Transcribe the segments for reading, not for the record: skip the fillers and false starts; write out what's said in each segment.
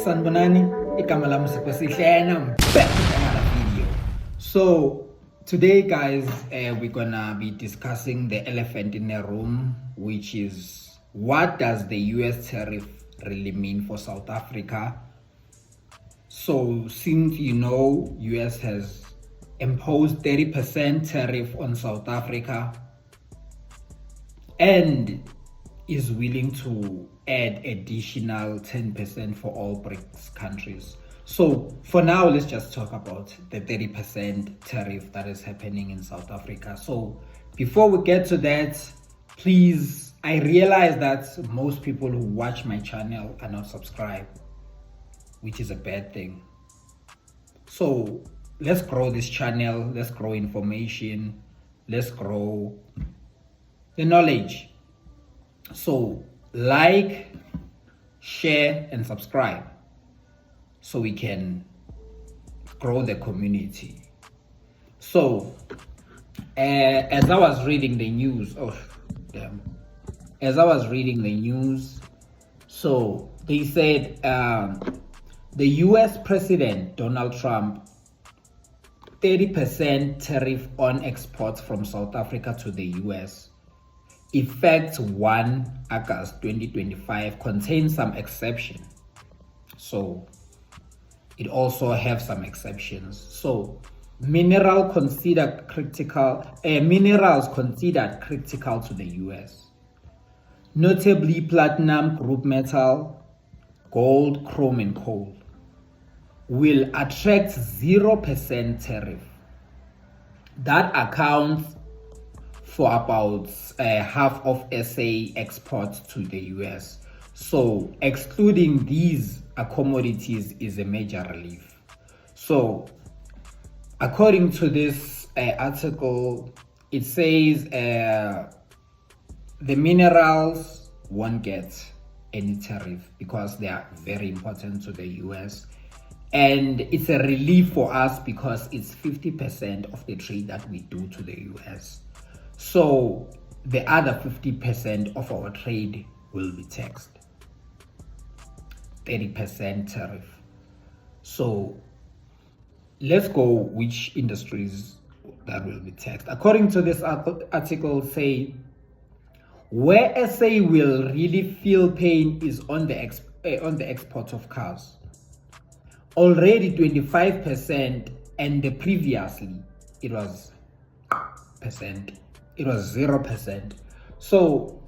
Sanibonani, igama lami uSipho and I'm back with another video. So today guys, we're gonna be discussing the elephant in the room, which is what does the US tariff really mean for South Africa? So since you know US has imposed 30% tariff on South Africa and is willing to add additional 10% for all BRICS countries. So for now, let's just talk about the 30% tariff that is happening in South Africa. So before we get to that, please, I realize that most people who watch my channel are not subscribed, which is a bad thing. So let's grow this channel, let's grow information, let's grow the knowledge. So like, share and subscribe so we can grow the community. So as I was reading the news, so they said the US President Donald Trump 30% tariff on exports from South Africa to the US effects 1 August 2025 contains some exception. So it also have some exceptions. So minerals considered critical to the US, notably platinum, group metal, gold, chrome and coal, will attract 0% tariff. That accounts for about half of SA exports to the US. So excluding these commodities is a major relief. So according to this article, it says the minerals won't get any tariff because they are very important to the US. And it's a relief for us because it's 50% of the trade that we do to the US. So the other 50% of our trade will be taxed. 30% tariff. So let's go which industries that will be taxed. According to this article, say where SA will really feel pain is on the export of cars. Already 25%, and previously it was 0%. So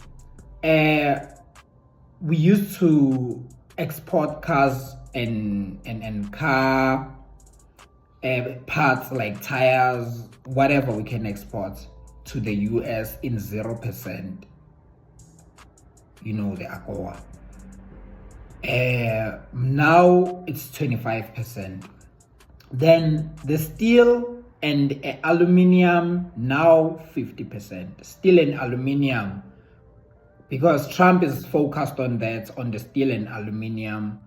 we used to export cars and car parts like tires, whatever we can export to the US in 0%. You know, the AGOA. Now it's 25%. Then the steel and aluminium, now 50%. Steel and aluminium, because Trump is focused on that, on the steel and aluminium,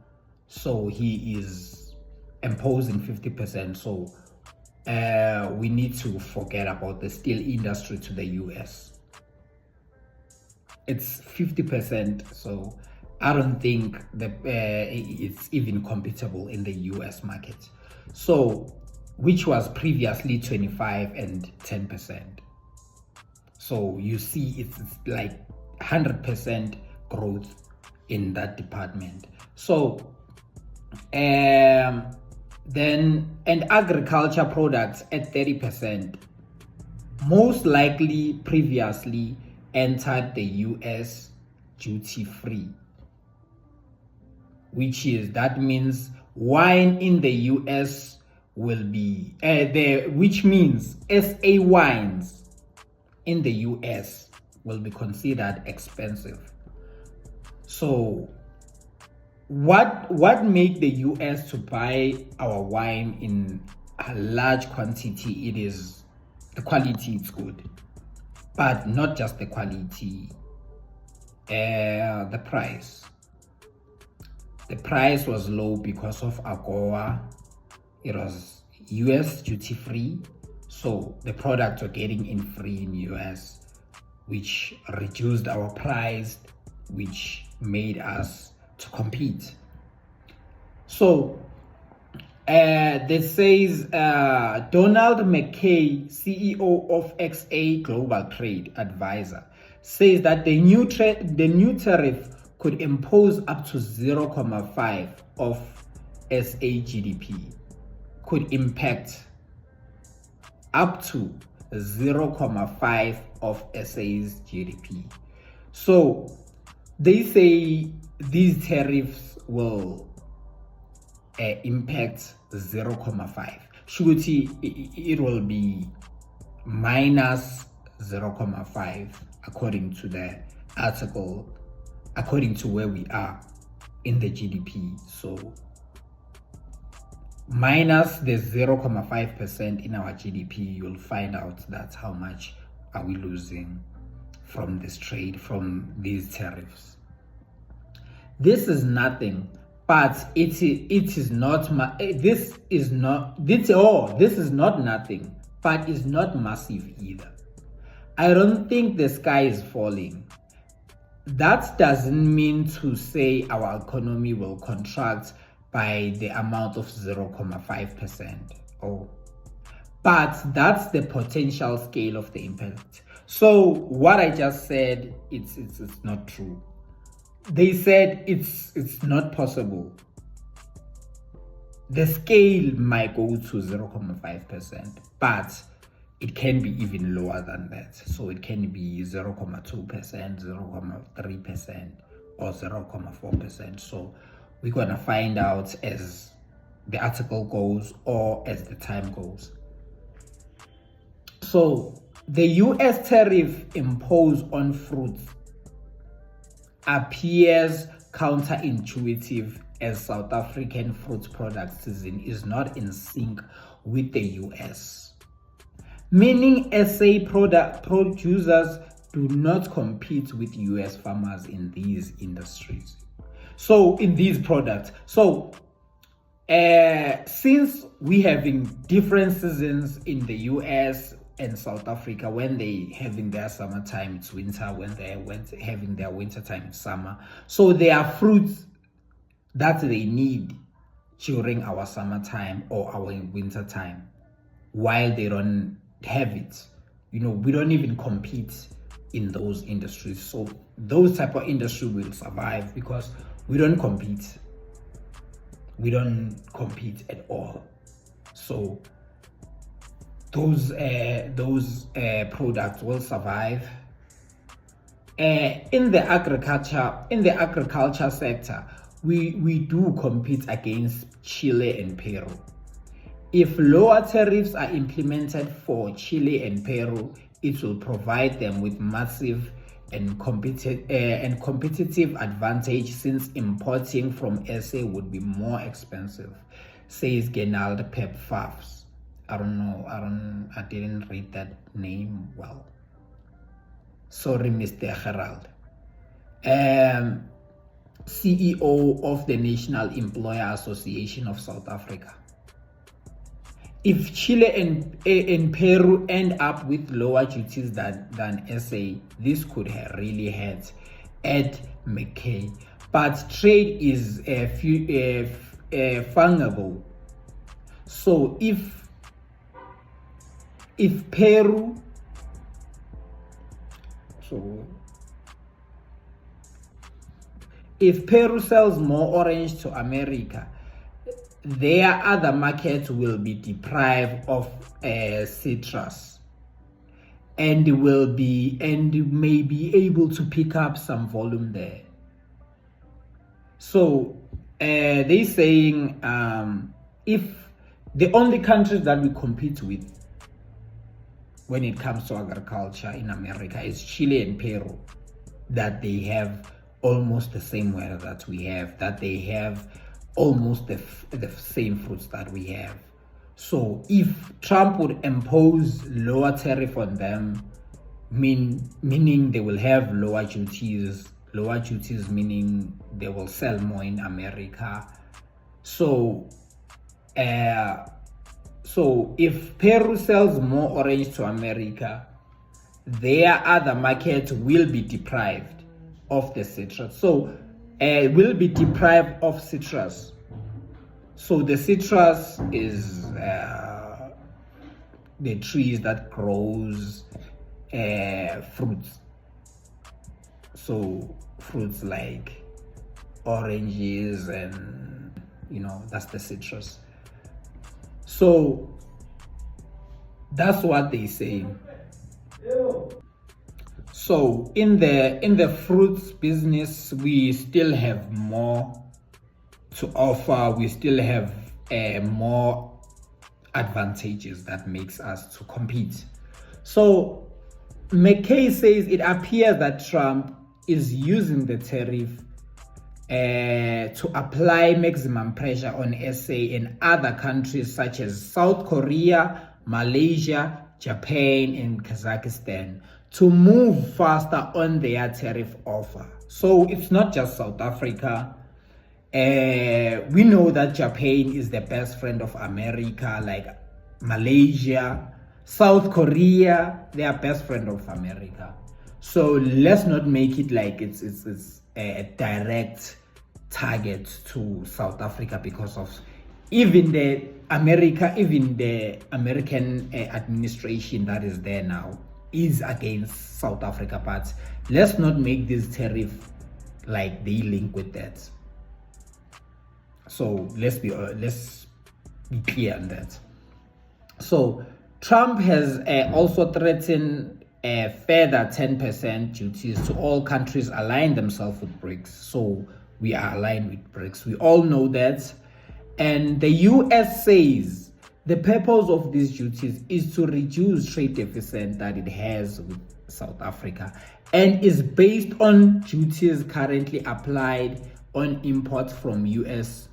so he is imposing 50%. So we need to forget about the steel industry to the US. It's 50%, so I don't think that it's even compatible in the US market. So which was previously 25 and 10%. So you see it's like 100% growth in that department. So then, and agriculture products at 30%, most likely previously entered the US duty free, that means wine in the US will be which means SA wines in the US will be considered expensive. So what make the US to buy our wine in a large quantity? It is the quality, it's good, but not just the quality, the price. The price was low because of AGOA. It was US duty free, so the products were getting in free in US, which reduced our price, which made us to compete. So this says Donald McKay, CEO of XA Global Trade Advisor, says that the new tariff could impose up to 0.5 of SA GDP, could impact up to 0.5 of SA's GDP. So they say these tariffs will impact 0.5. Shuguti, it will be minus 0.5 according to the article, according to where we are in the GDP. So minus the 0.5% in our GDP, you'll find out that's how much are we losing from this trade, from these tariffs. This is nothing, but this is not nothing, but it's not massive either. I don't think the sky is falling. That doesn't mean to say our economy will contract by the amount of 0.5%. But that's the potential scale of the impact. So what I just said, it's not true. They said it's not possible. The scale might go to 0.5%, but it can be even lower than that. So it can be 0.2%, 0.3%, or 0.4%. So we're gonna find out as the article goes or as the time goes. So the US tariff imposed on fruits appears counterintuitive as South African fruit product season is not in sync with the US, meaning SA producers do not compete with US farmers in these industries. So in these products, so since we having different seasons in the US and South Africa, when they having their summertime, it's winter. When they're having their winter time, it's summer. So there are fruits that they need during our summertime or our winter time, while they don't have it. We don't even compete in those industries. So those type of industry will survive because we don't compete. We don't compete at all. So those products will survive. In the agriculture sector, we do compete against Chile and Peru. If lower tariffs are implemented for Chile and Peru, it will provide them with massive and competitive advantage, since importing from SA would be more expensive, says Genald Pepfafs. I didn't read that name well. Sorry, Mr. Gerald. CEO of the National Employer Association of South Africa. If Chile and Peru end up with lower duties than SA, this could really hurt Ed McKay. But trade is fungible. So if Peru, if Peru sells more orange to America, their other markets will be deprived of citrus and may be able to pick up some volume there. So they're saying if the only countries that we compete with when it comes to agriculture in America is Chile and Peru, that they have almost the same weather that we have, that they have almost the same fruits that we have. So if Trump would impose lower tariff on them, meaning they will have lower duties meaning they will sell more in America. So if Peru sells more orange to America, their other markets will be deprived of the citrus. So will be deprived of citrus. So the citrus is the trees that grows fruits. So fruits like oranges and that's the citrus. So that's what they say. So in the fruits business, we still have more to offer. We still have more advantages that makes us to compete. So McKay says it appears that Trump is using the tariff to apply maximum pressure on SA and other countries such as South Korea, Malaysia, Japan, and Kazakhstan to move faster on their tariff offer. So it's not just South Africa. We know that Japan is the best friend of America, like Malaysia, South Korea, they are best friend of America. So let's not make it like it's a direct target to South Africa, because of even the American administration that is there now is against South Africa. But let's not make this tariff like they link with that. So let's be clear on that. So Trump has also threatened further 10% duties to all countries align themselves with BRICS. So we are aligned with BRICS. We all know that. And the US says the purpose of these duties is to reduce trade deficit that it has with South Africa, and is based on duties currently applied on imports from the US.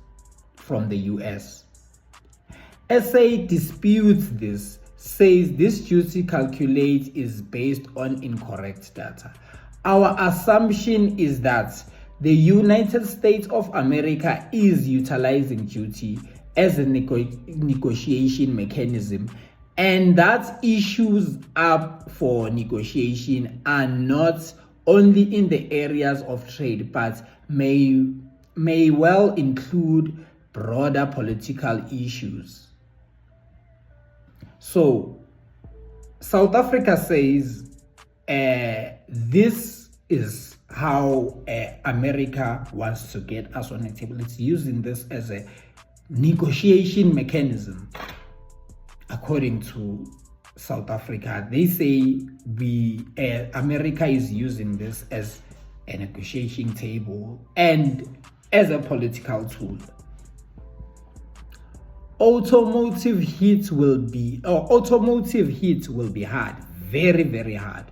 SA disputes this, says this duty calculate is based on incorrect data. Our assumption is that the United States of America is utilizing duty as a negotiation mechanism, and that issues up for negotiation are not only in the areas of trade, but may well include broader political issues. So South Africa says this is how America wants to get us on the table. It's using this as a negotiation mechanism. According to South Africa, they say America is using this as a negotiation table and as a political tool. Automotive hit will be hard, very, very hard.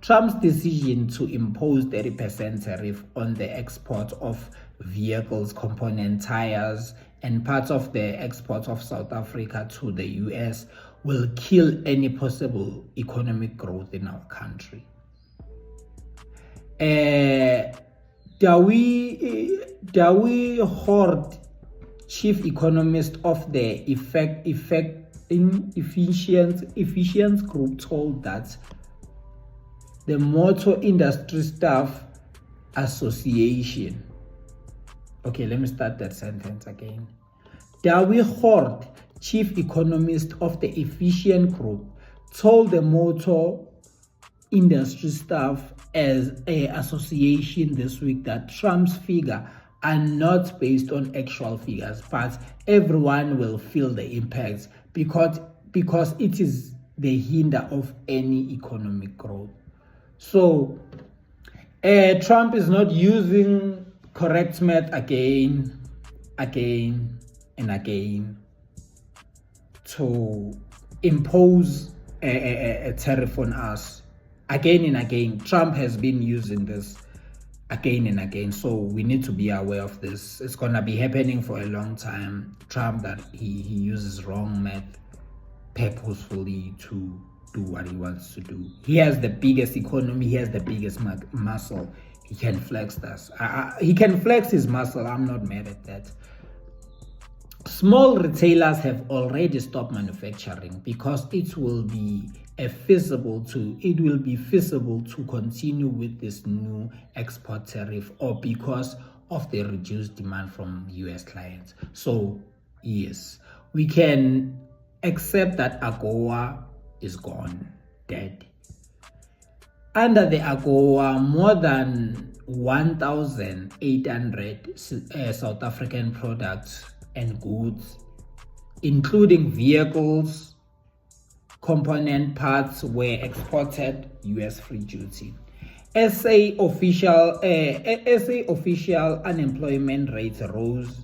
Trump's decision to impose 30% tariff on the export of vehicles, component tires, and parts of the export of South Africa to the US will kill any possible economic growth in our country. Dawie Hord, chief economist of the Efficiency Group, told that the Motor Industry Staff Association. Okay, let me start that sentence again. Dawie Hord, chief economist of the Efficient Group, told the Motor Industry Staff as an association this week that Trump's figure are not based on actual figures, but everyone will feel the impacts because it is the hinder of any economic growth. So Trump is not using correct math again and again to impose a tariff on us. Again and again, Trump has been using this again and again. So we need to be aware of this. It's gonna be happening for a long time. Trump, that he uses wrong math purposefully to do what he wants to do. He has the biggest economy. He has the biggest muscle. He can flex this. He can flex his muscle. I'm not mad at that. Small retailers have already stopped manufacturing because it will be feasible to continue with this new export tariff, or because of the reduced demand from US clients. So Yes, we can accept that AGOA is gone, dead. Under the AGOA, more than 1,800 South African products and goods, including vehicles, component parts, were exported US free duty. SA official unemployment rate rose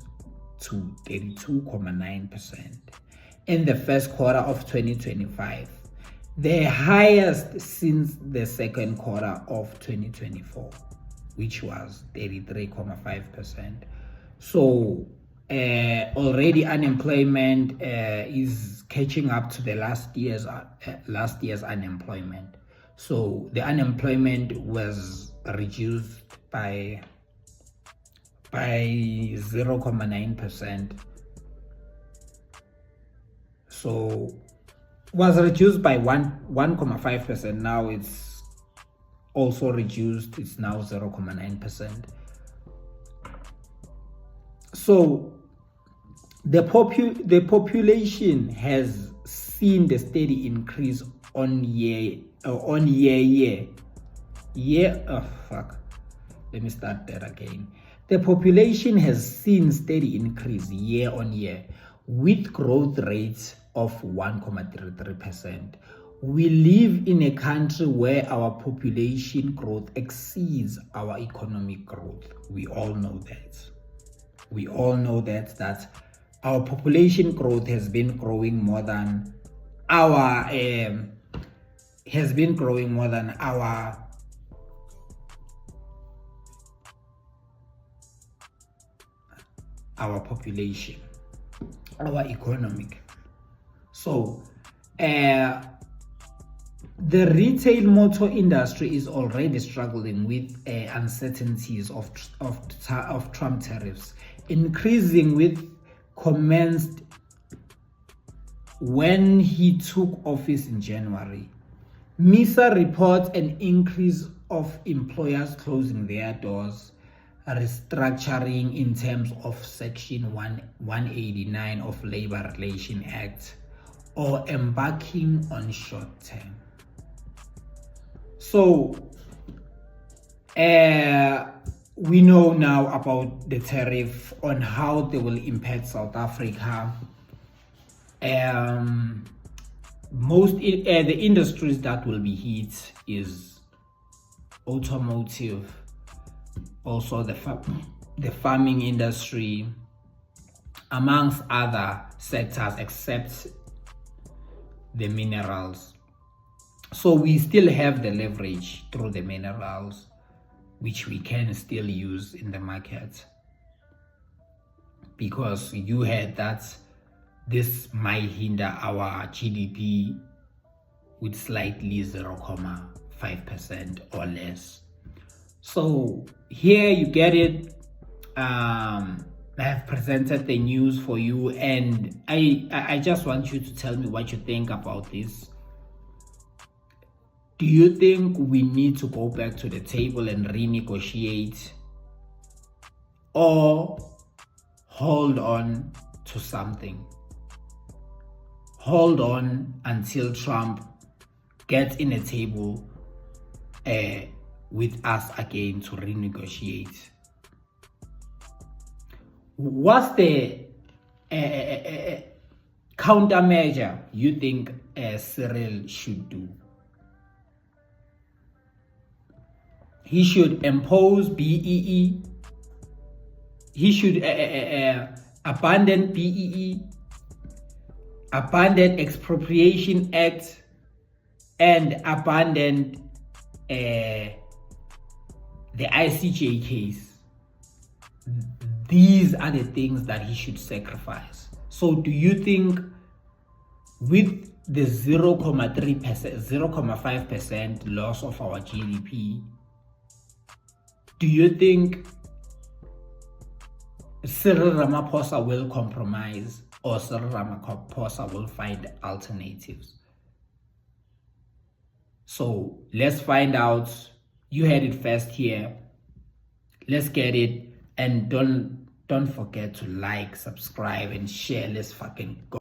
to 32.9% in the first quarter of 2025, the highest since the second quarter of 2024, which was 33.5%. So already unemployment is catching up to the last year's unemployment. So the unemployment was reduced by 0.9%. So was reduced by 1.5%. Now it's also reduced. It's now 0.9%. So the population has seen the steady increase on year. Let me start that again. The population has seen steady increase year on year with growth rates of 1.33%. We live in a country where our population growth exceeds our economic growth. We all know that. That our population growth has been growing more than our population, our economic. So the retail motor industry is already struggling with uncertainties of Trump tariffs, increasing with commenced when he took office in January. MISA reports an increase of employers closing their doors, restructuring in terms of Section 189 of Labor Relations Act, or embarking on short term. So we know now about the tariff, on how they will impact South Africa. The industries that will be hit is automotive, also the farming industry, amongst other sectors, except the minerals. So we still have the leverage through the minerals, which we can still use in the market, because you heard that this might hinder our GDP with slightly 0.5% or less. So here you get it. I have presented the news for you, and I just want you to tell me what you think about this. Do you think we need to go back to the table and renegotiate, or hold on to something? Hold on until Trump gets in a table with us again to renegotiate. What's the countermeasure you think Cyril should do? He should impose BEE. He should abandon BEE, abandon Expropriation Act, and abandon the ICJ case. These are the things that he should sacrifice. So do you think with the 0.5% loss of our GDP, do you think Cyril Ramaphosa will compromise, or Cyril Ramaphosa will find alternatives? So let's find out. You heard it first here. Let's get it, and don't don't forget to like, subscribe, and share. Let's fucking go.